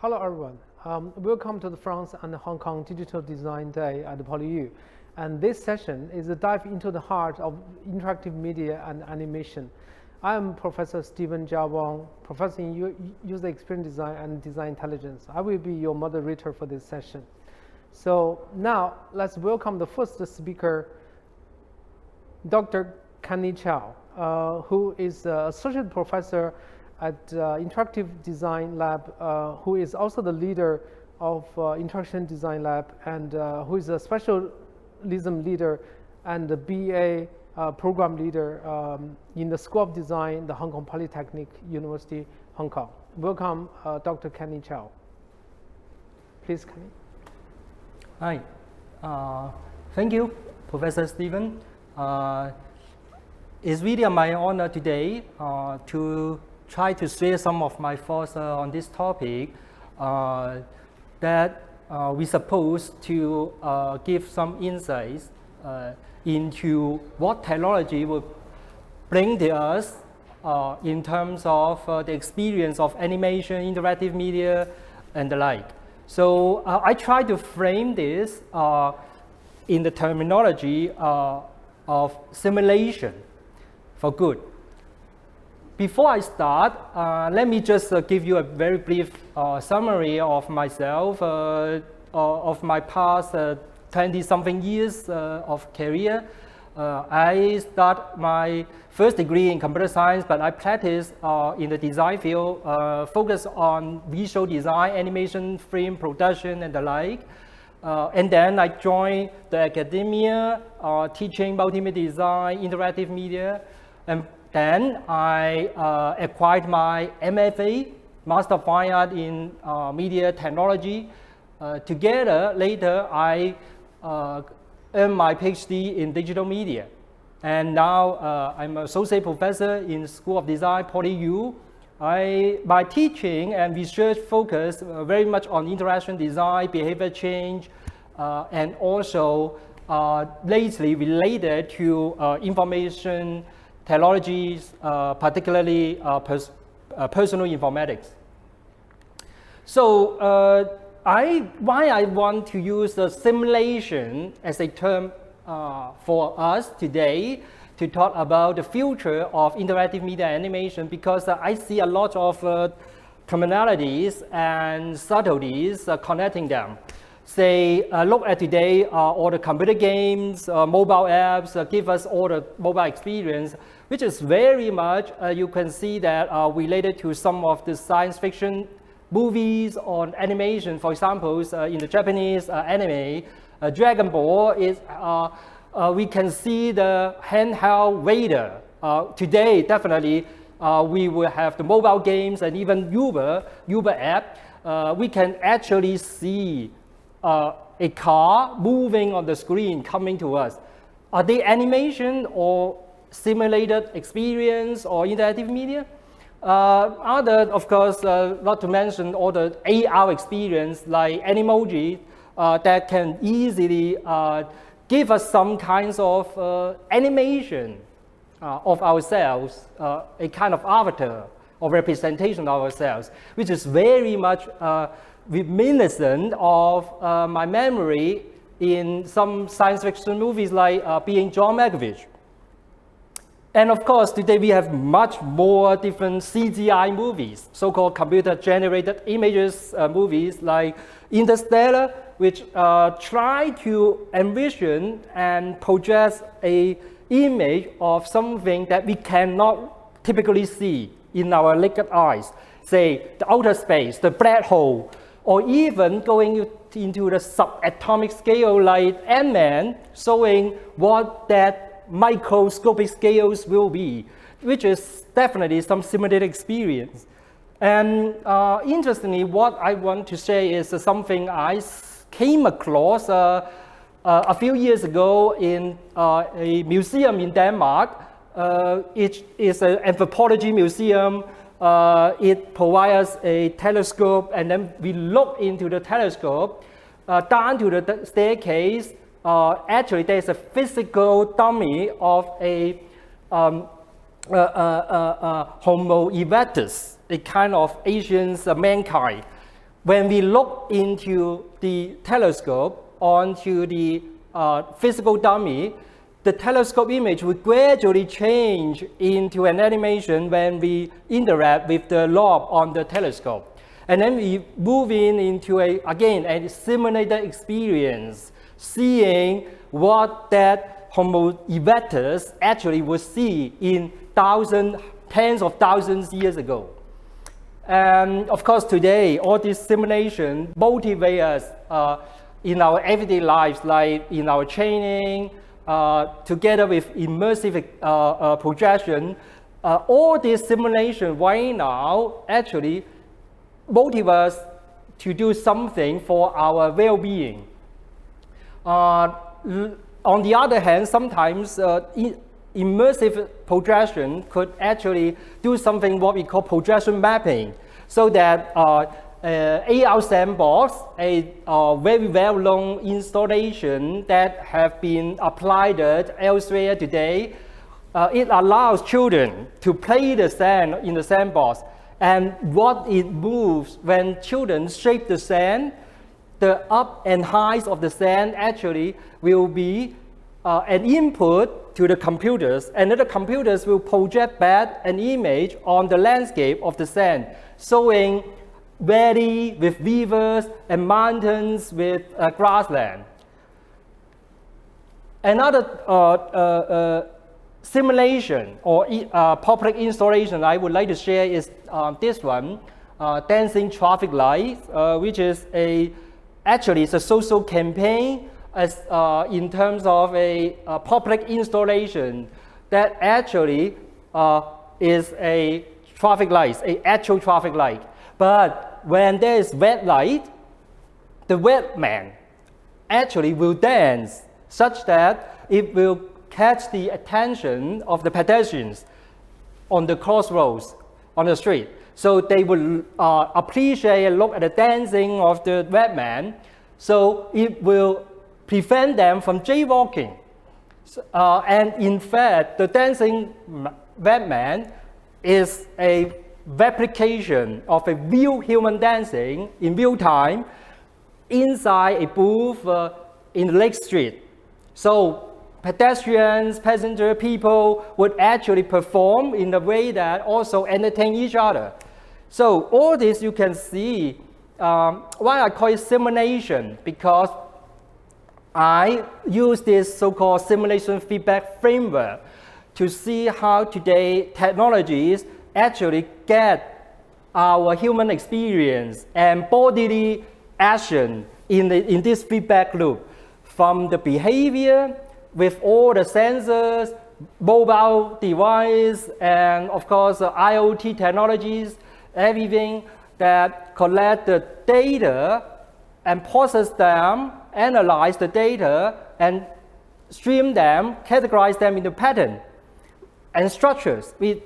Hello everyone, welcome to the France and Hong Kong Digital Design Day at PolyU. And this session is a dive into the heart of interactive media and animation. I am Professor Stephen Jia Wang, Professor in User Experience Design and Design Intelligence. I will be your moderator for this session. So now let's welcome the first speaker, Dr. Kanye Chao, who is Associate Professor at Interactive Design Lab, who is also the leader of Interaction Design Lab, and who is a specialism leader and the BA program leader in the School of Design, the Hong Kong Polytechnic University, Hong Kong. Welcome, Dr. Kanye Chao. Please, Kanye. Hi. Thank you, Professor Stephen. It's really my honor today to try to share some of my thoughts on this topic that we're supposed to give some insights into what technology will bring to us in terms of the experience of animation, interactive media, and the like. So I try to frame this in the terminology of simulation for good. Before I start, let me just give you a very brief summary of myself, of my past 20-something years of career. I started my first degree in computer science, but I practiced in the design field, focused on visual design, animation, film production, and the like. And then I joined the academia, teaching multimedia design, interactive media, and then I acquired my MFA, Master of Fine Art in Media Technology. Together, later, I earned my PhD in digital media. And now I'm an associate professor in School of Design, PolyU. My teaching and research focus very much on interaction design, behavior change, and also lately related to information technologies, particularly personal informatics. So why I want to use the simulation as a term for us today to talk about the future of interactive media animation, because I see a lot of commonalities and subtleties connecting them. Say, look at today, all the computer games, mobile apps give us all the mobile experience, which is very much, you can see that related to some of the science fiction movies on animation. For example, in the Japanese anime, Dragon Ball is, we can see the handheld radar. Today, definitely, we will have the mobile games and even Uber app. We can actually see a car moving on the screen coming to us. Are they animation or simulated experience or interactive media? Other, of course, not to mention all the AR experience like Animoji that can easily give us some kinds of animation of ourselves, a kind of avatar or representation of ourselves, which is very much reminiscent of my memory in some science fiction movies like Being John Malkovich. And of course, today we have much more different CGI movies, so-called computer-generated images movies like Interstellar, which try to envision and project an image of something that we cannot typically see in our naked eyes, say the outer space, the black hole, or even going into the subatomic scale like Ant-Man, showing what that microscopic scales will be, which is definitely some simulated experience. And interestingly, what I want to say is something I came across a few years ago in a museum in Denmark. It is an Anthropology Museum. It provides a telescope, and then we look into the telescope down to the staircase. Actually, there's a physical dummy of a Homo erectus, a kind of Asian mankind, when we look into the telescope onto the physical dummy, the telescope image will gradually change into an animation when we interact with the lobe on the telescope. And then we move into a simulated experience, seeing what that Homo erectus actually would see in tens of thousands years ago. And of course, today, all this simulation motivate us in our everyday lives, like in our training, together with immersive projection. All this simulation right now actually motivate us to do something for our well-being. On the other hand, sometimes immersive projection could actually do something what we call projection mapping, so that AR sandbox, a very well-known installation that have been applied elsewhere today, it allows children to play the sand in the sandbox, and what it moves when children shape the sand, the up and highs of the sand actually will be an input to the computers, and then the computers will project back an image on the landscape of the sand, showing valley with rivers and mountains with grassland. Another simulation or public installation I would like to share is this one, dancing traffic lights, which is actually it's a social campaign as in terms of a public installation that actually is a traffic light, an actual traffic light. But when there is red light, the red man actually will dance such that it will catch the attention of the pedestrians on the crossroads on the street. So they will appreciate and look at the dancing of the red man. So it will prevent them from jaywalking. And in fact, the dancing red man is a replication of a real human dancing in real time inside a booth in the Lake Street. So pedestrians, passenger, people would actually perform in a way that also entertain each other. So all this you can see why I call it simulation, because I use this so-called simulation feedback framework to see how today technologies actually get our human experience and bodily action in this feedback loop, from the behavior with all the sensors, mobile device, and of course IoT technologies, everything that collect the data and process them, analyze the data, and stream them, categorize them into pattern and structures with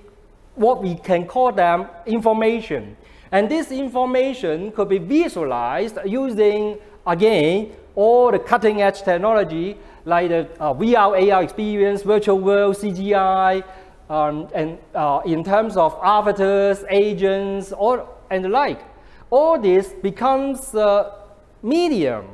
what we can call them information. And this information could be visualized using, again, all the cutting edge technology like the VR, AR experience, virtual world, CGI, and in terms of avatars, agents, and the like. All this becomes medium,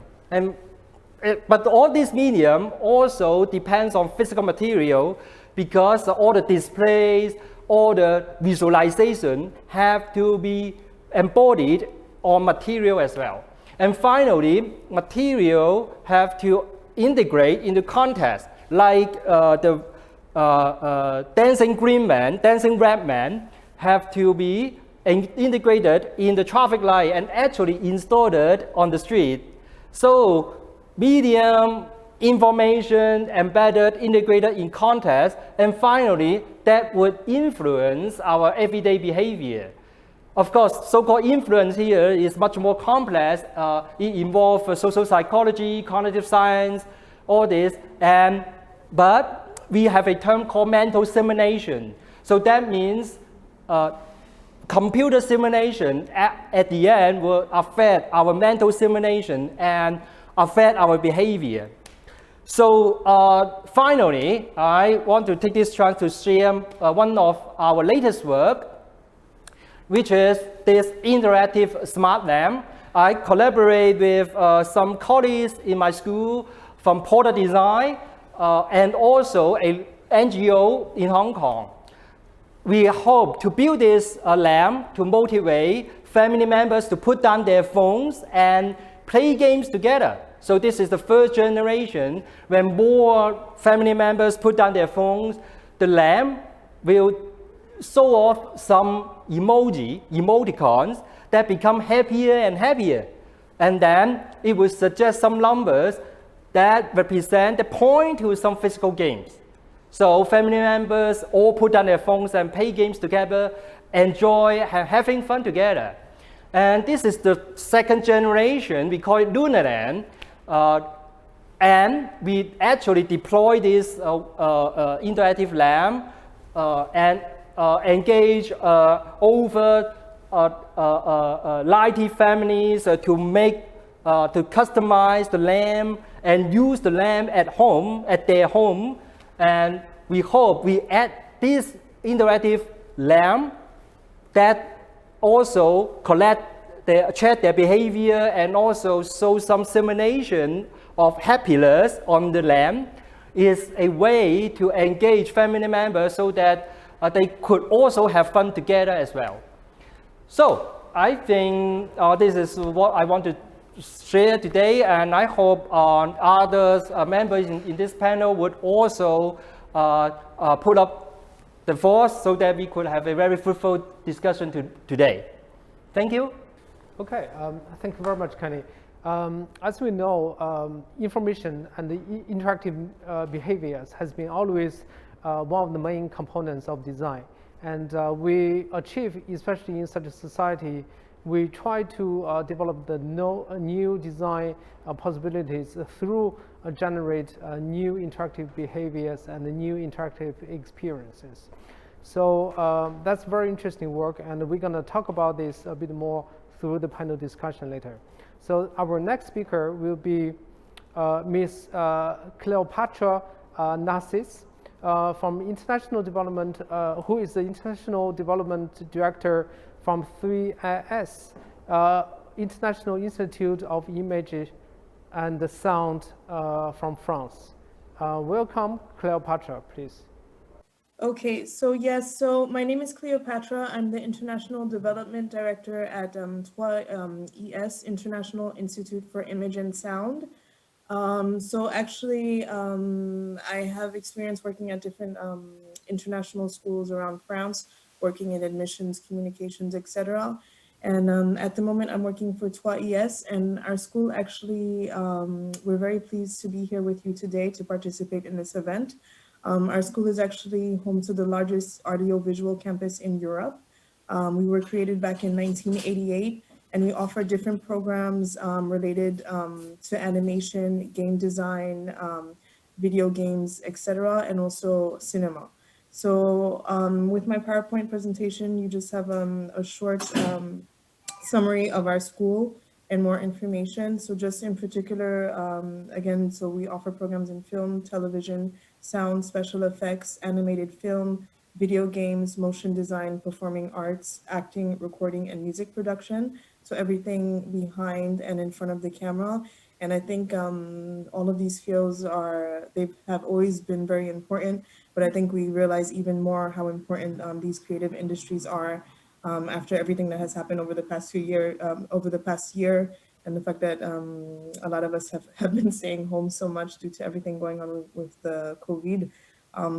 but all this medium also depends on physical material, because all the displays, all the visualization have to be embodied on material as well. And finally, material have to integrate into context, like the dancing green man, dancing red man have to be integrated in the traffic light and actually installed on the street. So medium, information, embedded, integrated in context, and finally, that would influence our everyday behavior. Of course, so-called influence here is much more complex. It involves social psychology, cognitive science, all this, but we have a term called mental simulation. So that means computer simulation at the end will affect our mental simulation and affect our behavior. So finally, I want to take this chance to share one of our latest work, which is this interactive smart lamp. I collaborate with some colleagues in my school from product design and also a NGO in Hong Kong. We hope to build this lamp to motivate family members to put down their phones and play games together. So this is the first generation. When more family members put down their phones, the lamp will show off some emoticons that become happier and happier. And then it will suggest some numbers that represent the point to some physical games. So family members all put down their phones and play games together, enjoy having fun together. And this is the second generation. We call it Lunaland. And we actually deploy this interactive lamp and engage over 90 families to make, to customize the lamp and use the lamp at home, at their home. And we hope we add this interactive lamp that also check their behavior and also show some simulation of happiness on the lamp is a way to engage family members so that they could also have fun together as well. So I think this is what I want to share today, and I hope others members in this panel would also put up the force so that we could have a very fruitful discussion today. Thank you. Okay, thank you very much, Kanye. As we know, information and the interactive behaviors has been always one of the main components of design. And we achieve, especially in such a society, we try to develop the new design possibilities through generate new interactive behaviors and new interactive experiences. So that's very interesting work, and we're going to talk about this a bit more through the panel discussion later. So our next speaker will be Ms. Cleopatra Narcisse from International Development, who is the International Development Director from 3IS, International Institute of Image and Sound from France. Welcome, Cleopatra, please. Okay, so yes, so my name is Cleopatra. I'm the International Development Director at 3IS, International Institute for Image and Sound. So actually, I have experience working at different international schools around France, working in admissions, communications, etc. And at the moment, I'm working for 3IS, and our school actually, we're very pleased to be here with you today to participate in this event. Our school is actually home to the largest audiovisual campus in Europe. We were created back in 1988, and we offer different programs related to animation, game design, video games, etc., and also cinema. So with my PowerPoint presentation, you just have a short summary of our school and more information. So just in particular, again, so we offer programs in film, television, sound, special effects, animated film, video games, motion design, performing arts, acting, recording, and music production. So everything behind and in front of the camera. And I think all of these fields they have always been very important, but I think we realize even more how important these creative industries are after everything that has happened over the past year, and the fact that a lot of us have been staying home so much due to everything going on with the COVID.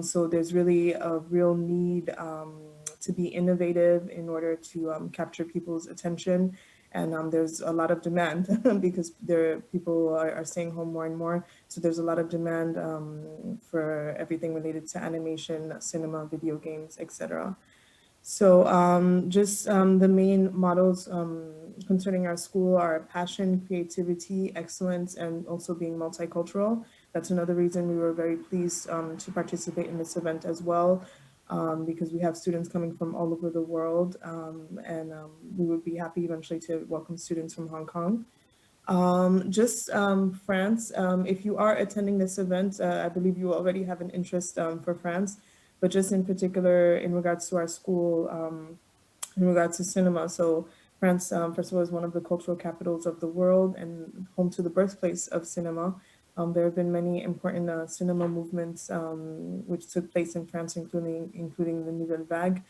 So there's really a real need to be innovative in order to capture people's attention. And there's a lot of demand because people are staying home more and more. So there's a lot of demand for everything related to animation, cinema, video games, etc. So just the main models concerning our school are passion, creativity, excellence, and also being multicultural. That's another reason we were very pleased to participate in this event as well, because we have students coming from all over the world, and we would be happy eventually to welcome students from Hong Kong. France, if you are attending this event, I believe you already have an interest for France, but just in particular in regards to our school, in regards to cinema. So France, first of all, is one of the cultural capitals of the world and home to the birthplace of cinema. There have been many important cinema movements which took place in France, including the Nouvelle Vague.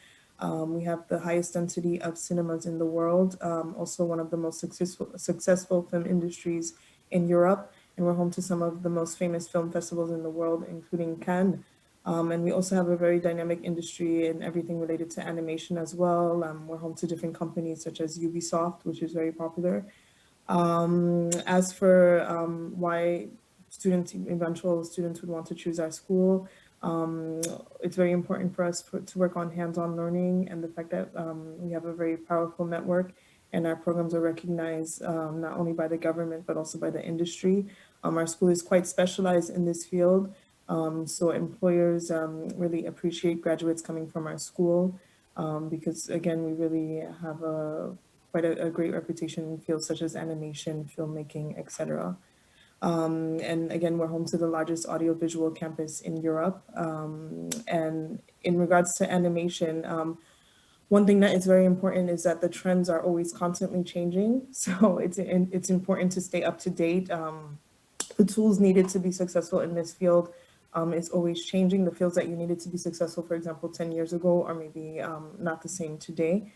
We have the highest density of cinemas in the world, also one of the most successful film industries in Europe, and we're home to some of the most famous film festivals in the world, including Cannes. And we also have a very dynamic industry in everything related to animation as well. We're home to different companies such as Ubisoft, which is very popular. As for why eventual students would want to choose our school, it's very important for us to work on hands-on learning and the fact that we have a very powerful network and our programs are recognized not only by the government, but also by the industry. Our school is quite specialized in this field. So employers really appreciate graduates coming from our school because again, we really have quite a great reputation in fields such as animation, filmmaking, etc. And again, we're home to the largest audiovisual campus in Europe. And in regards to animation, one thing that is very important is that the trends are always constantly changing. So it's important to stay up to date. The tools needed to be successful in this field is always changing. The fields that you needed to be successful, for example, 10 years ago are maybe not the same today.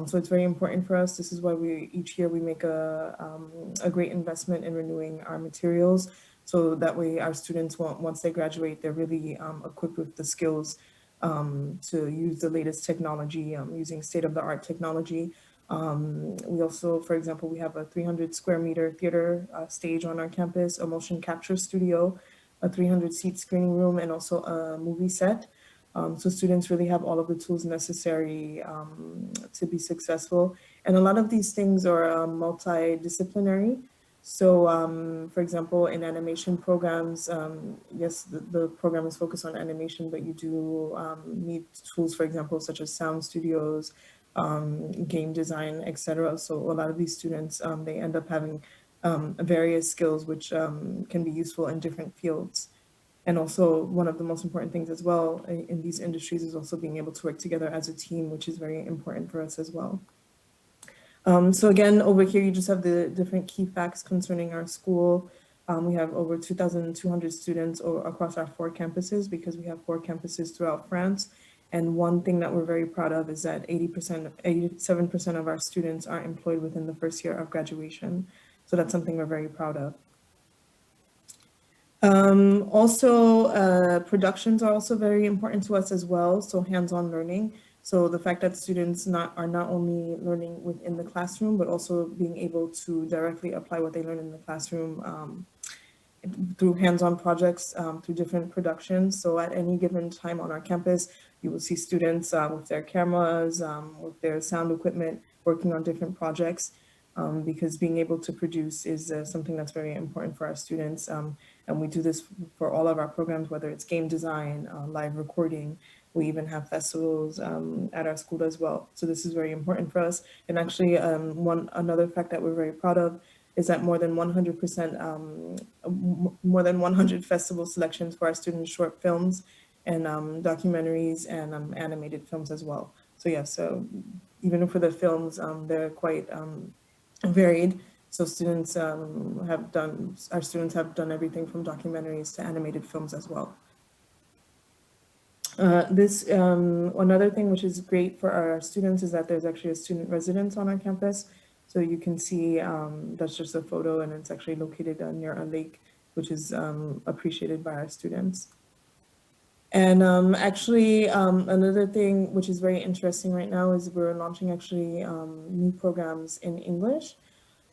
So it's very important for us. This is why each year we make a great investment in renewing our materials. So that way our students, once they graduate, they're really equipped with the skills to use the latest technology, using state-of-the-art technology. We also, for example, we have a 300 square meter theater stage on our campus, a motion capture studio, a 300 seat screening room, and also a movie set. So students really have all of the tools necessary to be successful. And a lot of these things are multidisciplinary. So for example, in animation programs, yes, the program is focused on animation, but you do need tools, for example, such as sound studios, game design, etc. So a lot of these students, they end up having various skills which can be useful in different fields. And also one of the most important things as well in these industries is also being able to work together as a team, which is very important for us as well. So again, over here, you just have the different key facts concerning our school. We have over 2,200 students across our 4 campuses because we have 4 campuses throughout France. And one thing that we're very proud of is that 87% of our students are employed within the first year of graduation. So that's something we're very proud of. Productions are also very important to us as well. So hands-on learning. So the fact that students are not only learning within the classroom, but also being able to directly apply what they learn in the classroom through hands-on projects, through different productions. So at any given time on our campus, you will see students with their cameras, with their sound equipment, working on different projects. Because being able to produce is something that's very important for our students. And we do this for all of our programs, whether it's game design, live recording. We even have festivals at our school as well. So this is very important for us. And actually, another fact that we're very proud of is that more than 100%, more than 100 festival selections for our students' short films and documentaries and animated films as well. So yeah, so even for the films, they're quite varied. So students our students have done everything from documentaries to animated films as well. Another thing which is great for our students is that there's actually a student residence on our campus. So you can see that's just a photo and it's actually located near a lake, which is appreciated by our students. And another thing which is very interesting right now is we're launching actually new programs in English.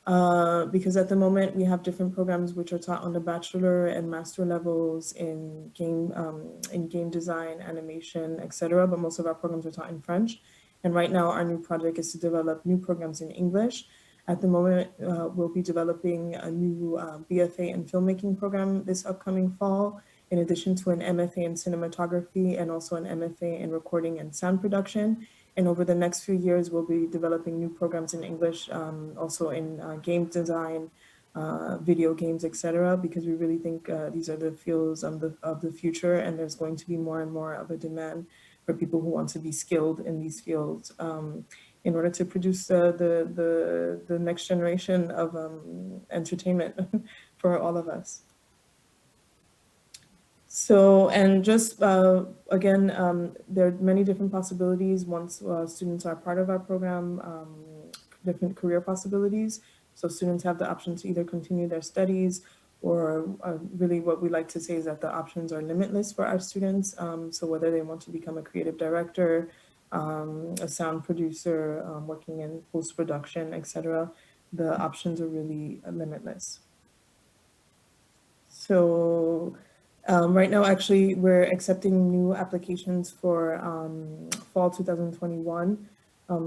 Because at the moment we have different programs which are taught on the bachelor and master levels in game design, animation, etc. But most of our programs are taught in French. And right now our new project is to develop new programs in English. At the moment, we'll be developing a new BFA in filmmaking program this upcoming fall, in addition to an MFA in cinematography and also an MFA in recording and sound production. And over the next few years, we'll be developing new programs in English, also in game design, video games, etc. Because we really think these are the fields of the future, and there's going to be more and more of a demand for people who want to be skilled in these fields. in order to produce the next generation of entertainment for all of us. So, and just again, there are many different possibilities once students are part of our program, different career possibilities. So students have the option to either continue their studies, or really what we like to say is that the options are limitless for our students. So whether they want to become a creative director, a sound producer, working in post-production, etc., the options are really limitless. So right now, actually, we're accepting new applications for fall 2021.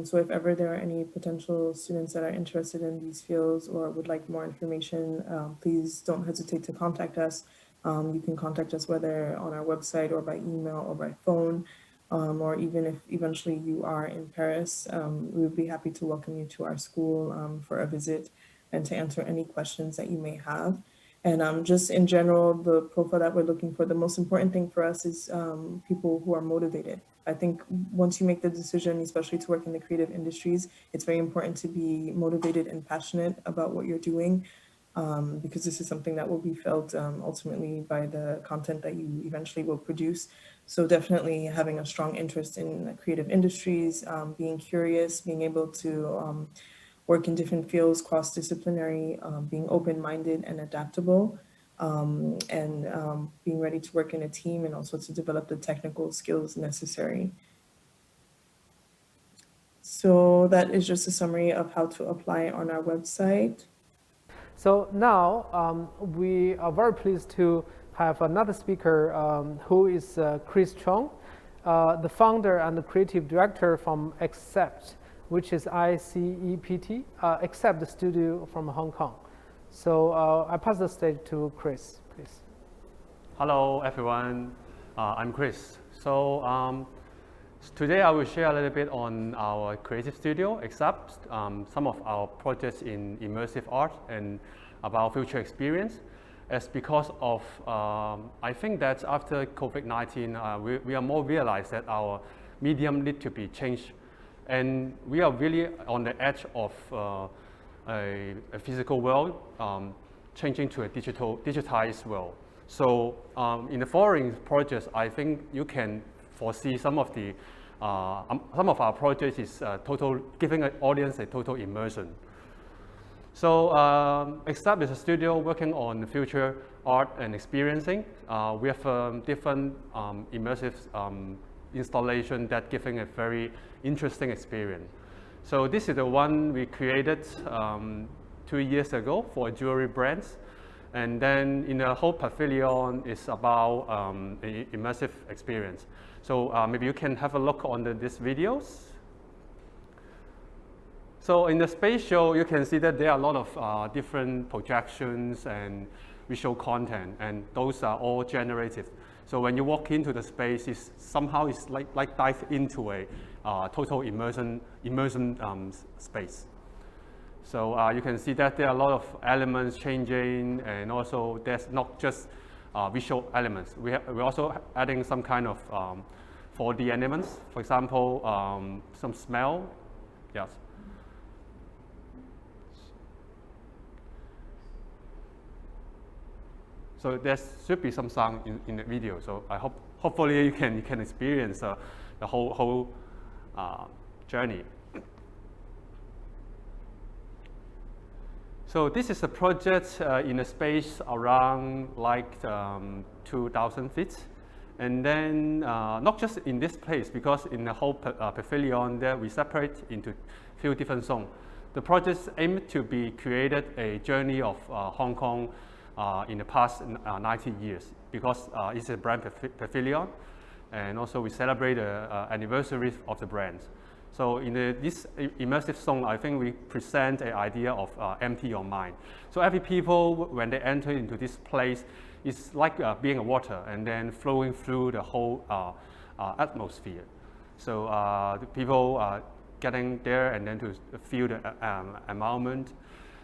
So if ever there are any potential students that are interested in these fields or would like more information, please don't hesitate to contact us. You can contact us whether on our website or by email or by phone, or even if eventually you are in Paris, we would be happy to welcome you to our school for a visit and to answer any questions that you may have. And just in general, the profile that we're looking for, the most important thing for us is people who are motivated. I think once you make the decision, especially to work in the creative industries, it's very important to be motivated and passionate about what you're doing, because this is something that will be felt ultimately by the content that you eventually will produce. So definitely having a strong interest in creative industries, being curious, being able to work in different fields, cross-disciplinary, being open-minded and adaptable, and being ready to work in a team and also to develop the technical skills necessary. So that is just a summary of how to apply on our website. So now we are very pleased to have another speaker who is Chris Chong, the founder and the creative director from Accept, which is ICEPT, Accept Studio from Hong Kong. So I pass the stage to Chris, please. Hello, everyone. I'm Chris. So today I will share a little bit on our creative studio, Accept, some of our projects in immersive art and about future experience. As because of, I think that after COVID-19, we are more realized that our medium need to be changed. And we are really on the edge of a physical world changing to a digitized world. So in the following projects, I think you can foresee some of our projects is giving an audience a total immersion. So Accept is a studio working on future art and experiencing. We have different immersive installation that giving a very interesting experience. So this is the one we created 2 years ago for jewelry brands. And then in the whole pavilion is about an immersive experience. So maybe you can have a look on these videos. So in the space show, you can see that there are a lot of different projections and visual content, and those are all generative. So when you walk into the space, it's like dive into a total immersion space. So you can see that there are a lot of elements changing, and also there's not just visual elements. We're also adding some kind of 4D elements. For example, some smell. Yes. So there should be some sound in the video. So I hopefully you can experience the whole journey. So this is a project in a space around like 2,000 feet. And then not just in this place, because in the whole pavilion there we separate into few different zones. The project aimed to be created a journey of Hong Kong in the past 90 years, because it's a brand pavilion, and also we celebrate the anniversary of the brand. So in this immersive zone, I think we present an idea of empty your mind. So every people, when they enter into this place, it's like being a water and then flowing through the whole atmosphere. So the people are getting there and then to feel the environment.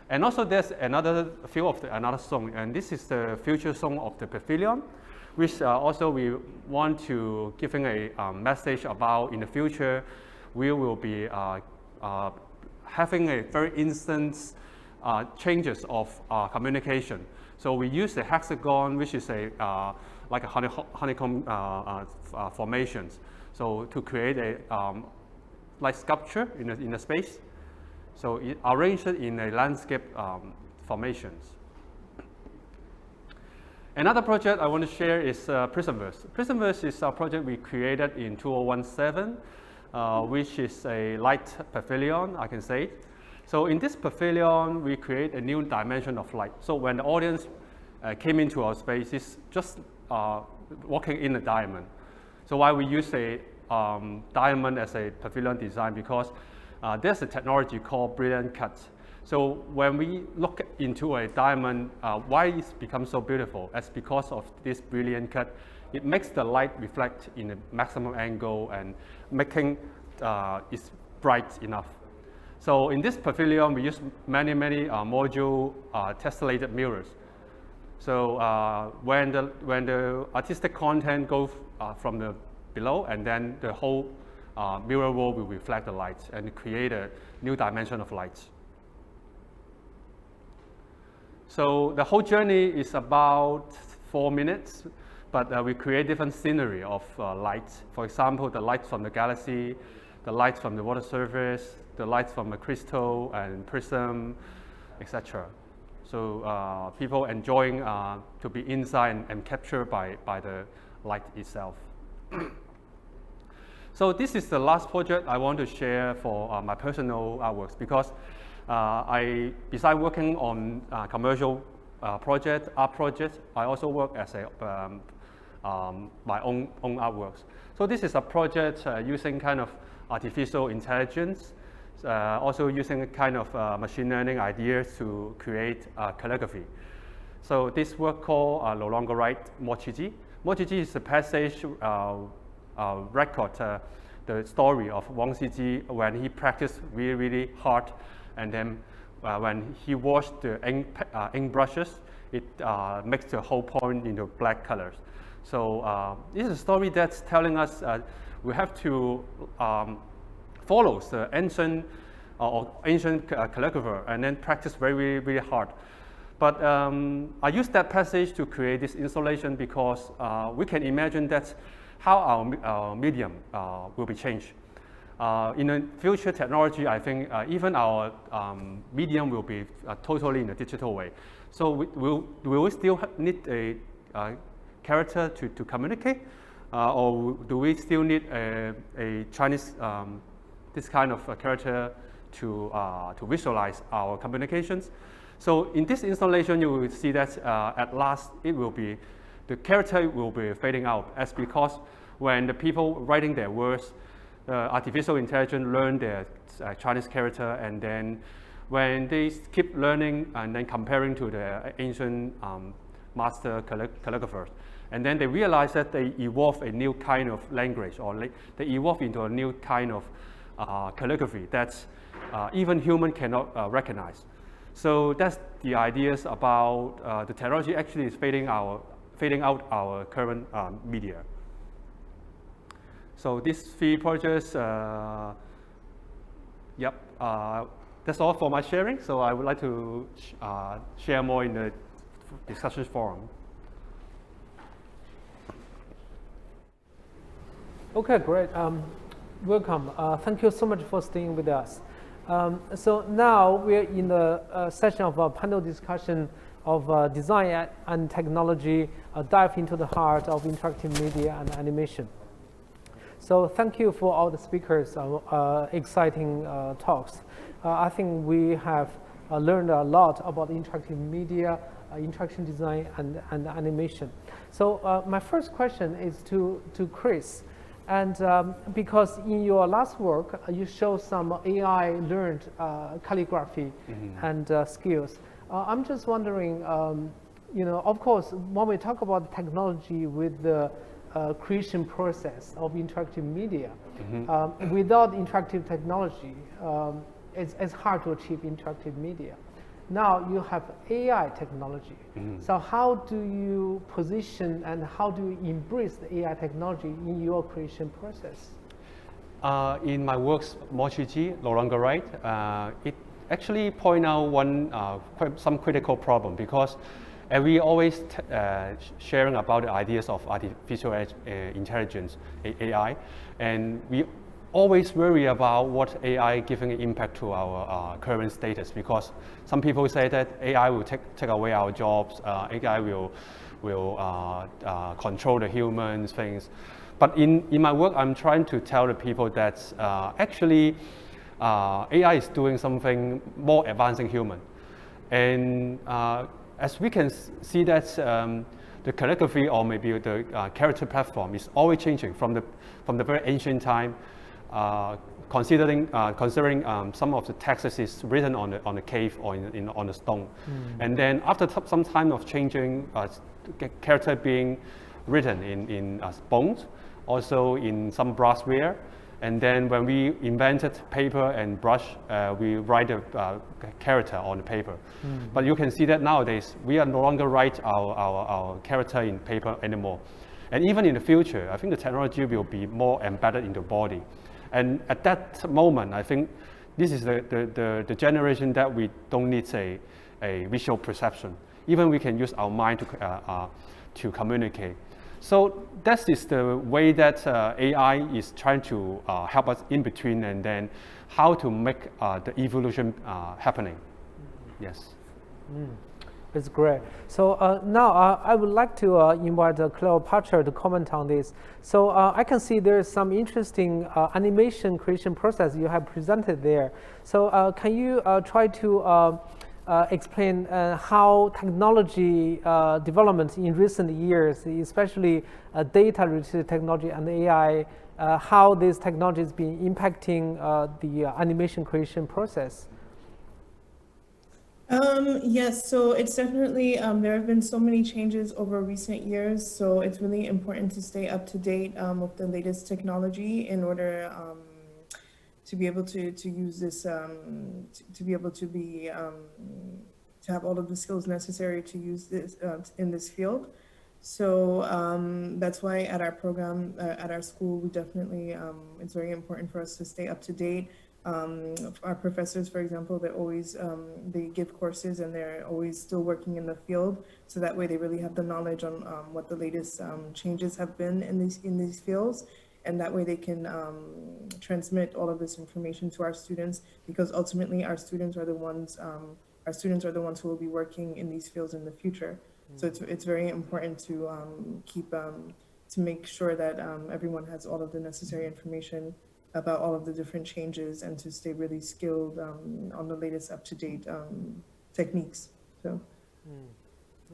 And also there's another feel of another zone, and this is the future zone of the pavilion, which also we want to giving a message about in the future we will be having a very instant changes of communication. So we use the hexagon, which is a like a honeycomb formations. So to create a like sculpture in a space. So it arranged in a landscape formations. Another project I want to share is Prismverse. Prismverse is a project we created in 2017, which is a light pavilion, I can say. So in this pavilion, we create a new dimension of light. So when the audience came into our space, it's just walking in a diamond. So why we use a diamond as a pavilion design? Because there's a technology called brilliant cut. So when we look into a diamond, why it becomes so beautiful? It's because of this brilliant cut. It makes the light reflect in a maximum angle and making it bright enough. So in this pavilion, we use many module tessellated mirrors. So when the artistic content goes from the below, and then the whole mirror wall will reflect the light and create a new dimension of light. So the whole journey is about 4 minutes, but we create different scenery of light. For example, the light from the galaxy, the light from the water surface, the light from a crystal and prism, etc. So people enjoying to be inside and captured by the light itself. So this is the last project I want to share for my personal artworks, because besides working on commercial art projects, I also work as my own artworks. So this is a project using kind of artificial intelligence, also using a kind of machine learning ideas to create calligraphy. So this work called No Longer Write Mochiji. Mochiji is a passage record the story of Wang Xiji when he practiced really hard, and then when he washed the ink brushes, it makes the whole point into black colors. So this is a story that's telling us we have to follow the ancient calligrapher and then practice really hard. But I use that passage to create this installation because we can imagine that's how our medium will be changed. In the future technology, I think even our medium will be totally in a digital way. So will we still need a character to communicate? Or do we still need a Chinese, this kind of character to visualize our communications? So in this installation, you will see that at last the character will be fading out, as because when the people writing their words, artificial intelligence learn their Chinese character, and then when they keep learning and then comparing to the ancient master calligraphers, and then they realize that they evolve a new kind of language, or they evolve into a new kind of calligraphy that even human cannot recognize. So that's the ideas about the technology actually is fading out our current media. So these 3 projects, that's all for my sharing. So I would like to share more in the discussion forum. Okay, great. Welcome. Thank you so much for staying with us. So now we're in the session of a panel discussion of design and technology, dive into the heart of interactive media and animation. So thank you for all the speakers, exciting talks. I think we have learned a lot about interactive media, interaction design, and animation. So my first question is to Chris. And because in your last work, you show some AI learned calligraphy and skills. I'm just wondering, of course, when we talk about technology with the creation process of interactive media, without interactive technology, it's hard to achieve interactive media. Now you have AI technology. So how do you position and how do you embrace the AI technology in your creation process? In my works, Mochiji, no longer right, it actually point out some critical problem because we always sharing about the ideas of artificial intelligence, AI, and we always worry about what AI giving an impact to our current status because some people say that AI will take away our jobs, AI will control the humans things. But in my work, I'm trying to tell the people that actually AI is doing something more advancing human. And as we can see that the calligraphy or maybe the character platform is always changing from the very ancient time, considering some of the texts is written on the cave or on the stone. And then after some time of changing, character being written in bones, also in some brassware. And then when we invented paper and brush, we write a character on the paper. But you can see that nowadays, we are no longer write our character in paper anymore. And even in the future, I think the technology will be more embedded in the body. And at that moment, I think this is the generation that we don't need a visual perception. Even we can use our mind to communicate. So that is the way that AI is trying to help us in between, and then how to make the evolution happening. Yes. It's great. So now I would like to invite Cleopatra to comment on this. So I can see there is some interesting animation creation process you have presented there. So can you try to explain how technology development in recent years, especially data-related technology and AI, how this technology is being impacting the animation creation process? Yes, so it's definitely, there have been so many changes over recent years, so it's really important to stay up to date with the latest technology in order to be able to use this, to be able to be, to have all of the skills necessary to use this in this field. So that's why at our program, at our school, we definitely, it's very important for us to stay up to date. Our professors, for example, they're always, they give courses and they're always still working in the field. So that way they really have the knowledge on what the latest changes have been in these fields. And that way they can transmit all of this information to our students, because ultimately our students are the ones who will be working in these fields in the future. So it's very important to keep, to make sure that everyone has all of the necessary information about all of the different changes and to stay really skilled on the latest up-to-date techniques. So.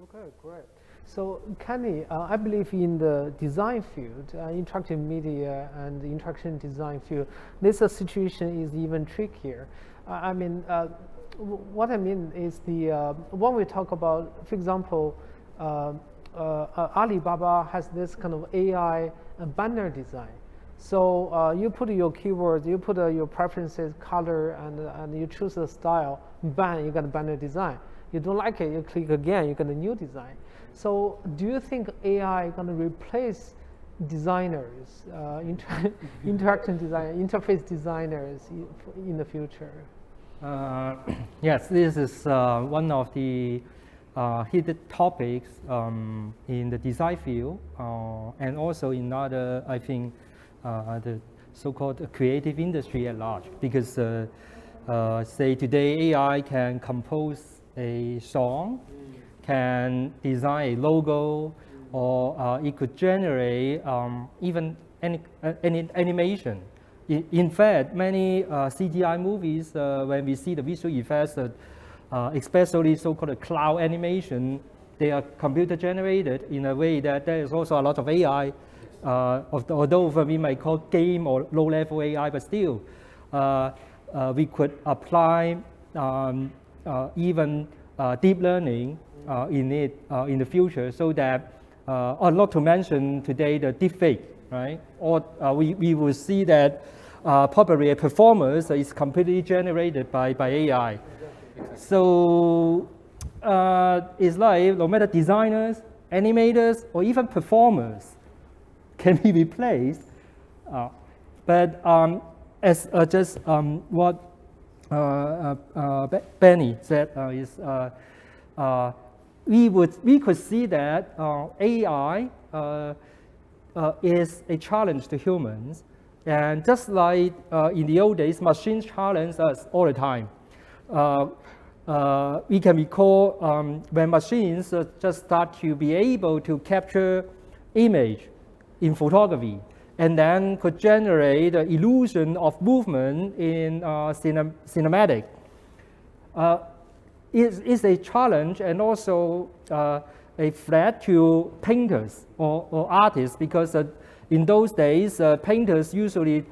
Okay, great. So Kanye, I believe in the design field, interactive media and the interaction design field, this situation is even trickier. I mean, what I mean is when we talk about, for example, Alibaba has this kind of AI banner design. So you put your keywords, you put your preferences, color, and you choose the style, bang, you got a banner design. You don't like it, you click again, you get a new design. So do you think AI is going to replace designers, interaction design, interface designers in the future? Yes, this is one of the heated topics in the design field and also in other, I think, the so-called creative industry at large. Because say today AI can compose a song, can design a logo, or it could generate even any animation. In fact, many CGI movies, when we see the visual effects, especially so-called cloud animation, they are computer generated in a way that there is also a lot of AI, although we might call game or low-level AI, but still, we could apply even deep learning in it in the future, so that, or not to mention today the deepfake, right? Or we will see that probably a performance is completely generated by AI. So it's like no matter designers, animators, or even performers can be replaced. But as just what Benny said we could see that AI is a challenge to humans, and just like in the old days, machines challenge us all the time. We can recall when machines just start to be able to capture image in photography, and then could generate the illusion of movement in cinematic. Is a challenge and also a threat to painters or artists, because in those days, painters usually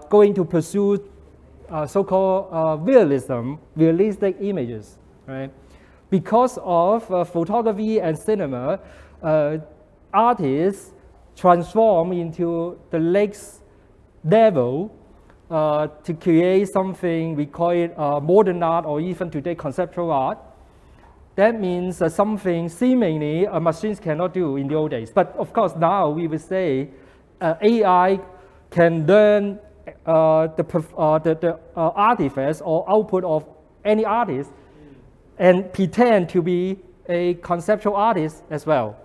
going to pursue so-called realistic images, right? Because of photography and cinema, artists transform into the next level to create something, we call it modern art, or even today conceptual art. That means something seemingly machines cannot do in the old days. But of course now we will say AI can learn the artifacts or output of any artist and pretend to be a conceptual artist as well.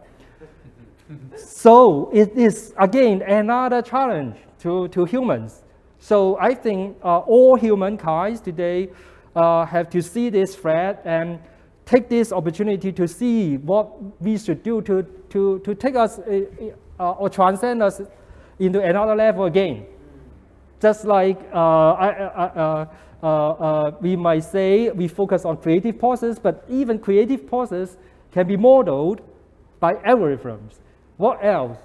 So it is again another challenge to humans. So I think all humankind today have to see this threat and take this opportunity to see what we should do to take us or transcend us into another level again. Just like we might say we focus on creative process, but even creative process can be modeled by algorithms. What else?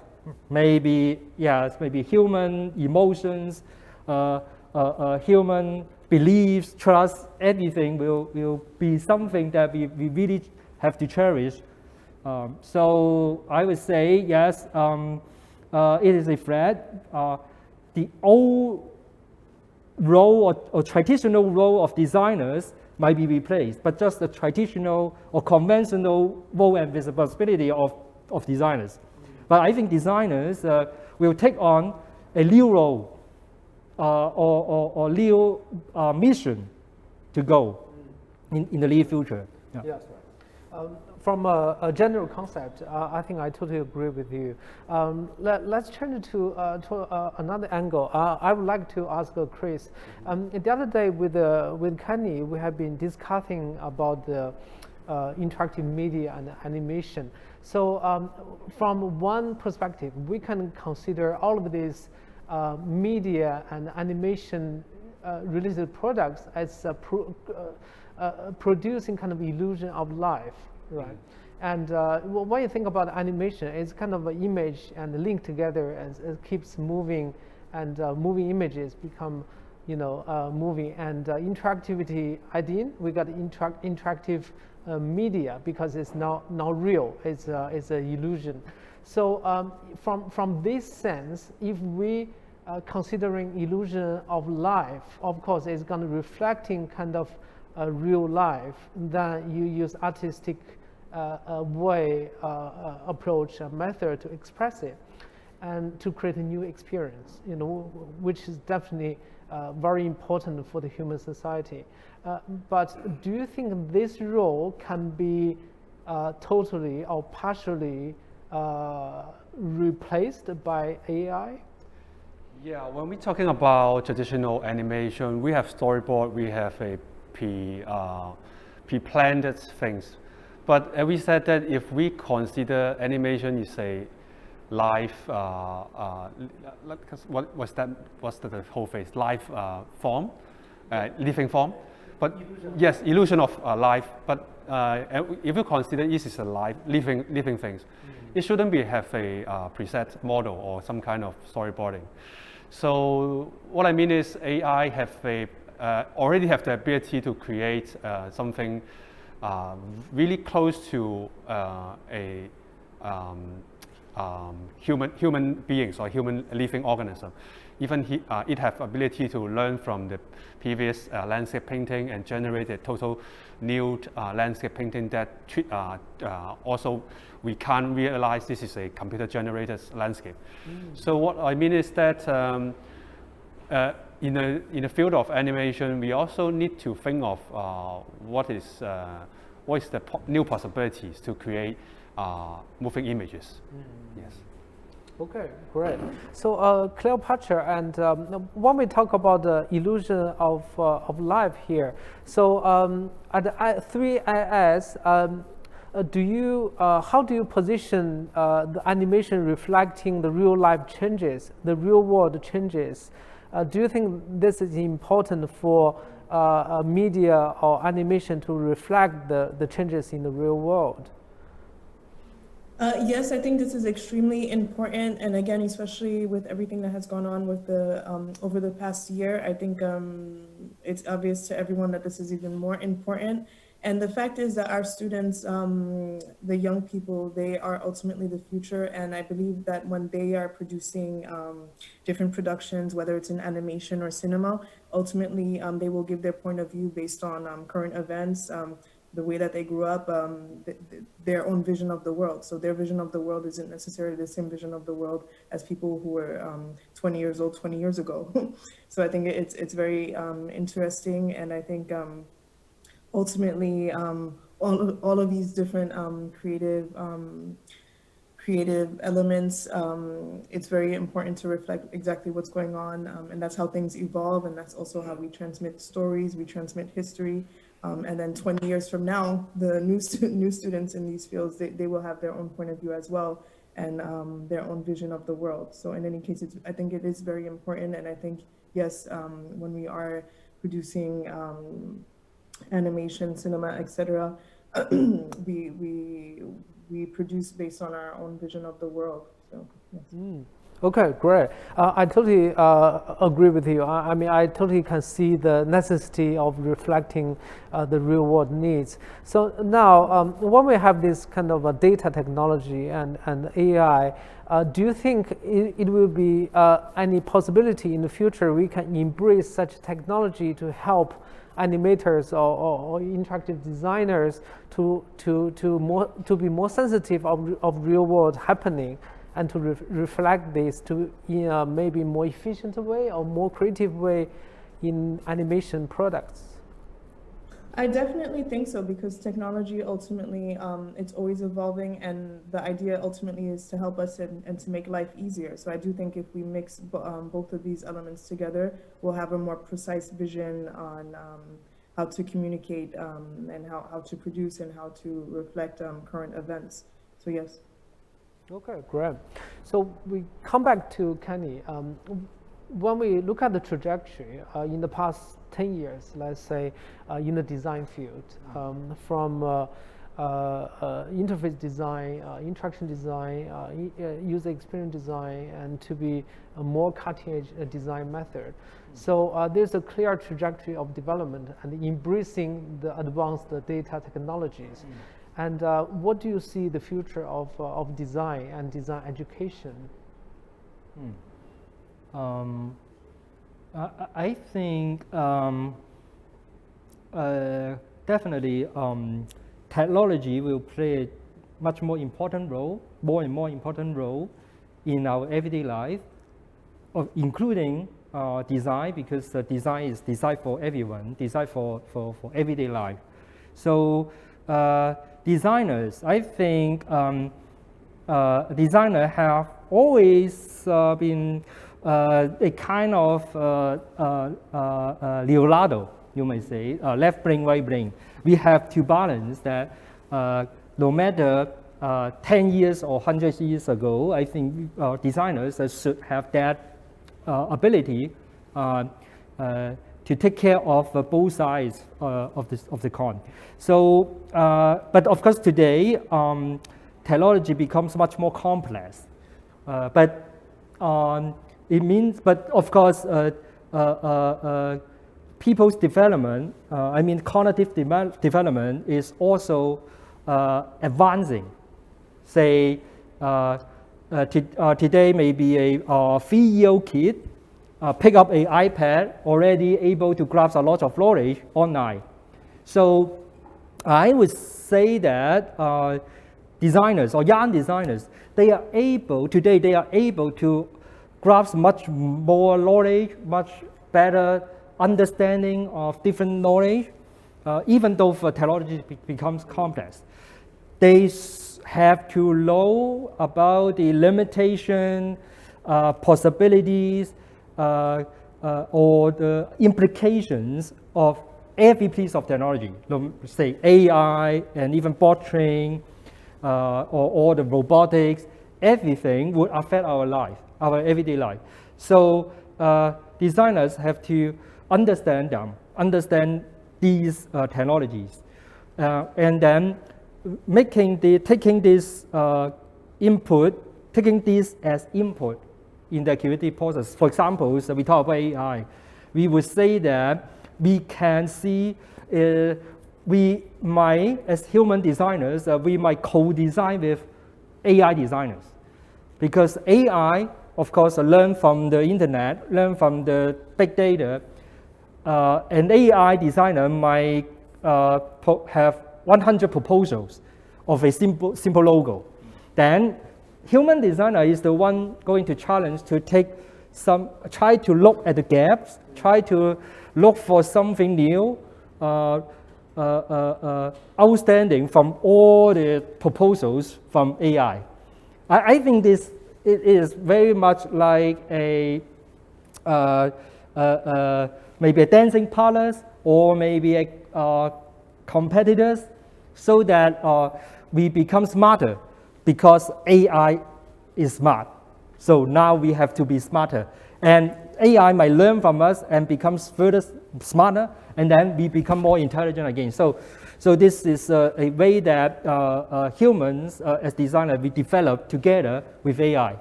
Maybe, yes, maybe human emotions, human beliefs, trust, everything will be something that we really have to cherish. So I would say, yes, it is a threat. The old role or traditional role of designers might be replaced, but just the traditional or conventional role and responsibility of designers. But I think designers will take on a new role or new mission to go in the near future. Yeah. Yes, right. From a general concept, I think I totally agree with you. Let's turn to another angle. I would like to ask Chris. The other day with Kanye, we have been discussing about the interactive media and animation. So from one perspective, we can consider all of these media and animation related products as producing kind of illusion of life, right? And when you think about animation, it's kind of an image and linked together as it keeps moving, and moving images become, moving. And interactivity, again, we got interactive media because it's not real. It's an illusion. So from this sense, if we considering illusion of life, of course, it's going to reflecting kind of real life. Then you use artistic way, approach, method to express it, and to create a new experience. Which is definitely very important for the human society. But do you think this role can be totally or partially replaced by AI? Yeah, when we're talking about traditional animation, we have storyboard, we have a pre-planned things. But as we said that if we consider animation is a live, what's the whole phrase? Live form, living form. But yes, illusion of life. But if you consider this is a live, living things, it shouldn't have a preset model or some kind of storyboarding. So what I mean is AI already have the ability to create something really close to human beings or human living organism. Even it have ability to learn from the previous landscape painting and generate a total new landscape painting that also we can't realize this is a computer generated landscape. So what I mean is that in the field of animation, we also need to think of what is the new possibilities to create moving images. Yes. Okay, great. So Cleopatra, and when we talk about the illusion of life here, so at the 3IS, how do you position the animation reflecting the real life changes, the real world changes? Do you think this is important for media or animation to reflect the changes in the real world? Yes, I think this is extremely important, and again, especially with everything that has gone on with the over the past year, I think it's obvious to everyone that this is even more important. And the fact is that our students, the young people, they are ultimately the future, and I believe that when they are producing different productions, whether it's in animation or cinema, ultimately they will give their point of view based on current events, the way that they grew up, their own vision of the world. So their vision of the world isn't necessarily the same vision of the world as people who were 20 years old 20 years ago. So I think it's very interesting, and I think ultimately all of these different creative elements, it's very important to reflect exactly what's going on, and that's how things evolve, and that's also how we transmit stories, we transmit history. And then 20 years from now, the new students in these fields, they will have their own point of view as well, and their own vision of the world. So in any case, I think it is very important, and I think, yes, when we are producing animation, cinema, etc., we produce based on our own vision of the world. So, yes. Okay, great. I totally agree with you. I mean, I totally can see the necessity of reflecting the real world needs. So now, when we have this kind of a data technology and AI, do you think it will be any possibility in the future we can embrace such technology to help animators or interactive designers to be more sensitive of real world happening, and to reflect this in a maybe more efficient way or more creative way in animation products? I definitely think so, because technology ultimately, it's always evolving, and the idea ultimately is to help us and to make life easier. So I do think if we mix both of these elements together, we'll have a more precise vision on how to communicate and how to produce and how to reflect current events. So yes. Okay, great. So we come back to Kanye. When we look at the trajectory in the past 10 years, let's say, in the design field, from interface design, interaction design, user experience design, and to be a more cutting-edge design method. So there's a clear trajectory of development and embracing the advanced data technologies. And what do you see the future of design and design education? I think definitely technology will play a much more important role, more and more important role in our everyday life, including design, because design is designed for everyone, designed for everyday life. So designers, I think designers have always been a kind of Leonardo, you may say, left brain, right brain. We have to balance that. No matter 10 years or 100 years ago, I think designers should have that ability to take care of both sides of the coin. So, but of course today, technology becomes much more complex. But it means, but of course, people's development, I mean cognitive development is also advancing. Say, today maybe a 3-year-old kid pick up an iPad, already able to grasp a lot of knowledge online. So I would say that designers or young designers, they are able to grasp much more knowledge, much better understanding of different knowledge, even though technology becomes complex. They have to know about the limitation, possibilities, or the implications of every piece of technology, say AI and even bot training, or all the robotics, everything would affect our life, our everyday life. So designers have to understand them, understand these technologies, and then taking this input, taking this as input in the creative process. For example, so we talk about AI. We would say that we can see, we might, as human designers, we might co-design with AI designers. Because AI, of course, learn from the internet, learn from the big data. An AI designer might have 100 proposals of a simple logo. Then human designer is the one going to challenge to try to look at the gaps, try to look for something new, outstanding from all the proposals from AI. I think it is very much like maybe a dancing palace or maybe a competitors, so that we become smarter because AI is smart. So now we have to be smarter. And AI might learn from us and becomes further smarter, and then we become more intelligent again. So this is a way that humans, as designers, we develop together with AI.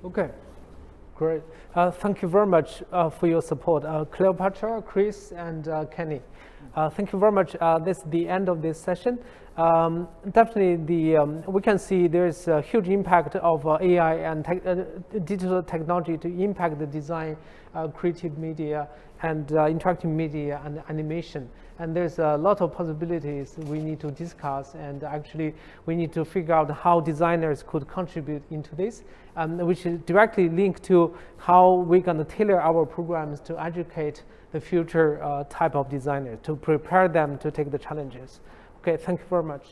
Okay, great. Thank you very much for your support, Cleopatra, Chris, and Kenny. Thank you very much. This is the end of this session. Definitely, we can see there's a huge impact of AI and digital technology to impact the design, creative media, and interactive media and animation. And there's a lot of possibilities we need to discuss, and actually we need to figure out how designers could contribute into this, which is directly linked to how we're going to tailor our programs to educate the future type of designers, to prepare them to take the challenges. Okay, thank you very much.